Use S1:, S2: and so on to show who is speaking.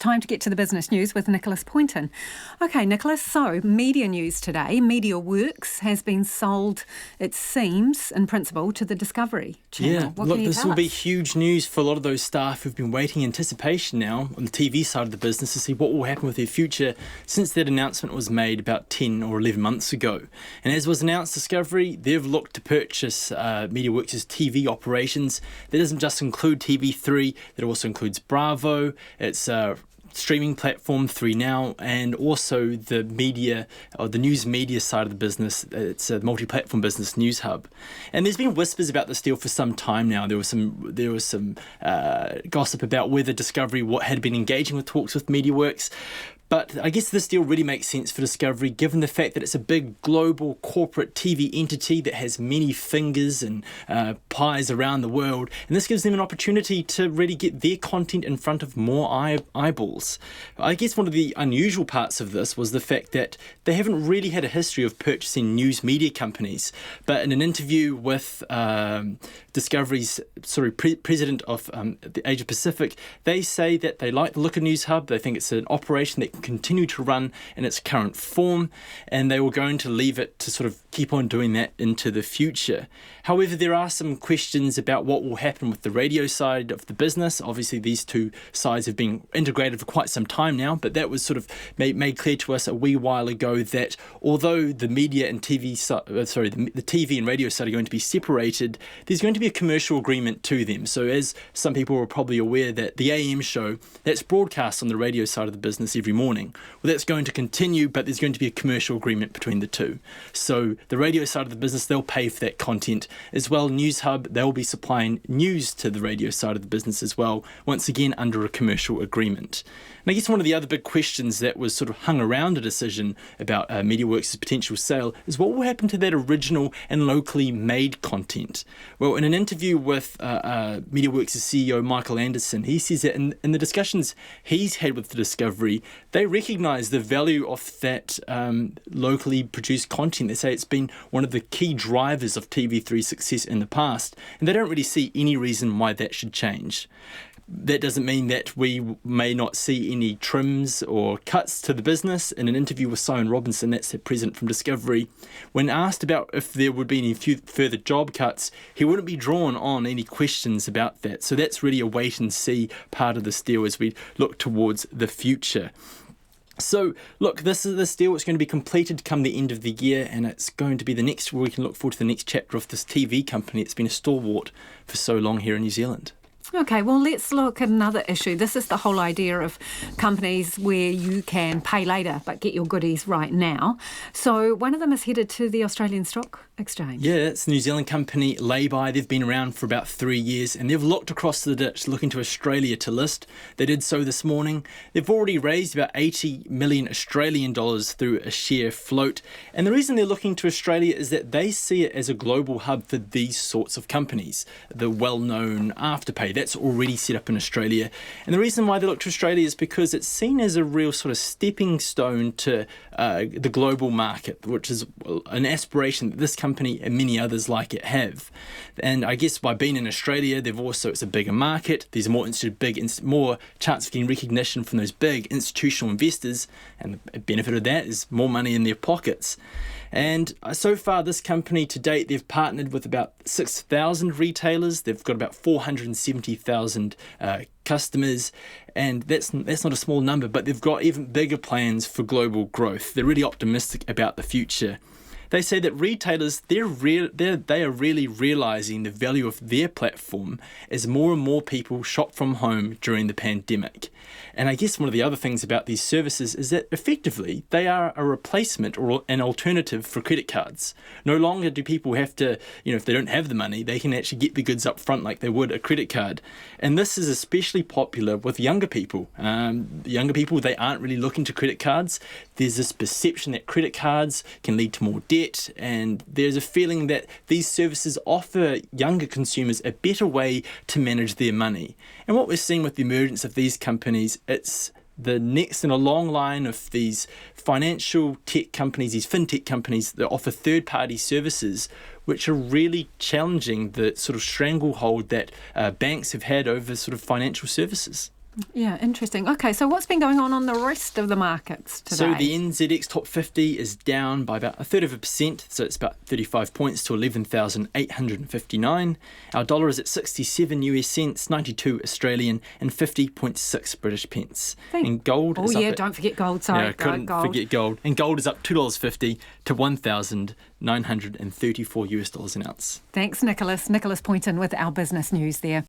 S1: Time to get to the business news with Nicholas Poynton. Okay, Nicholas, so media news today. MediaWorks has been sold, it seems, in principle, to the Discovery Channel.
S2: Yeah,
S1: What
S2: look,
S1: can you
S2: this
S1: tell
S2: will be
S1: us?
S2: huge news for a lot of those staff who've been waiting in anticipation now on the TV side of the business to see what will happen with their future since that announcement was made about 10 or 11 months ago. And as was announced, Discovery, they've looked to purchase MediaWorks' TV operations. That doesn't just include TV3, that also includes Bravo, it's streaming platform 3Now, and also the media or the news media side of the business. It's a multi-platform business, Newshub. And there's been whispers about this deal for some time now. There was some gossip about whether Discovery had been engaging with talks with MediaWorks. But I guess this deal really makes sense for Discovery, given the fact that it's a big global corporate TV entity that has many fingers and pies around the world. And this gives them an opportunity to really get their content in front of more eyeballs. I guess one of the unusual parts of this was the fact that they haven't really had a history of purchasing news media companies. But in an interview with Discovery's president of the Asia Pacific, they say that they like the look of Newshub. They think it's an operation that continue to run in its current form, and they were going to leave it to sort of keep on doing that into the future. However, there are some questions about what will happen with the radio side of the business. Obviously, these two sides have been integrated for quite some time now, but that was sort of made clear to us a wee while ago that although the media and the TV and radio side are going to be separated, there's going to be a commercial agreement to them. So as some people are probably aware, that the AM show that's broadcast on the radio side of the business every morning, well, that's going to continue, but there's going to be a commercial agreement between the two. So the radio side of the business, they'll pay for that content as well. Newshub, they'll be supplying news to the radio side of the business as well, once again under a commercial agreement. And I guess one of the other big questions that was sort of hung around a decision about MediaWorks' potential sale is what will happen to that original and locally made content. Well, in an interview with MediaWorks' CEO Michael Anderson, he says that in the discussions he's had with the Discovery, they recognise the value of that locally produced content. They say it's been one of the key drivers of TV3's success in the past, and they don't really see any reason why that should change. That doesn't mean that we may not see any trims or cuts to the business. In an interview with Simon Robinson, that's the president from Discovery, when asked about if there would be any further job cuts, he wouldn't be drawn on any questions about that. So that's really a wait and see part of this deal as we look towards the future. So, look, this deal is going to be completed come the end of the year, and it's going to be we can look forward to the next chapter of this TV company. It's been a stalwart for so long here in New Zealand.
S1: Okay, well, let's look at another issue. This is the whole idea of companies where you can pay later but get your goodies right now. So one of them is headed to the Australian Stock Exchange.
S2: Yeah, it's the New Zealand company Lay-By. They've been around for about 3 years, and they've looked across the ditch looking to Australia to list. They did so this morning. They've already raised about 80 million Australian dollars through a share float. And the reason they're looking to Australia is that they see it as a global hub for these sorts of companies. The well-known Afterpay, that's already set up in Australia. And the reason why they look to Australia is because it's seen as a real sort of stepping stone to the global market, which is an aspiration that this company and many others like it have. And I guess by being in Australia, it's a bigger market. There's more chance of getting recognition from those big institutional investors, and the benefit of that is more money in their pockets. And so far, this company to date, they've partnered with about 6,000 retailers. They've got about 470,000 customers, and that's not a small number, but they've got even bigger plans for global growth. They're really optimistic about the future. They say that retailers, they are really realising the value of their platform as more and more people shop from home during the pandemic. And I guess one of the other things about these services is that effectively they are a replacement or an alternative for credit cards. No longer do people have to, if they don't have the money, they can actually get the goods up front like they would a credit card. And this is especially popular with younger people. Younger people, they aren't really looking to credit cards. There's this perception that credit cards can lead to more debt, and there's a feeling that these services offer younger consumers a better way to manage their money. And what we're seeing with the emergence of these companies, it's the next in a long line of these financial tech companies, these fintech companies that offer third-party services, which are really challenging the sort of stranglehold that banks have had over sort of financial services.
S1: Yeah, interesting. Okay, so what's been going on the rest of the markets today?
S2: So the NZX Top 50 is down by about 1/3%, so it's about 35 points to 11,859. Our dollar is at 67 US cents, 92 Australian, and 50.6 British pence. And gold is up
S1: don't forget gold. Sorry,
S2: I couldn't forget gold. And gold is up $2.50 to $1,934 US an ounce.
S1: Thanks, Nicholas. Nicholas Poynton with our business news there.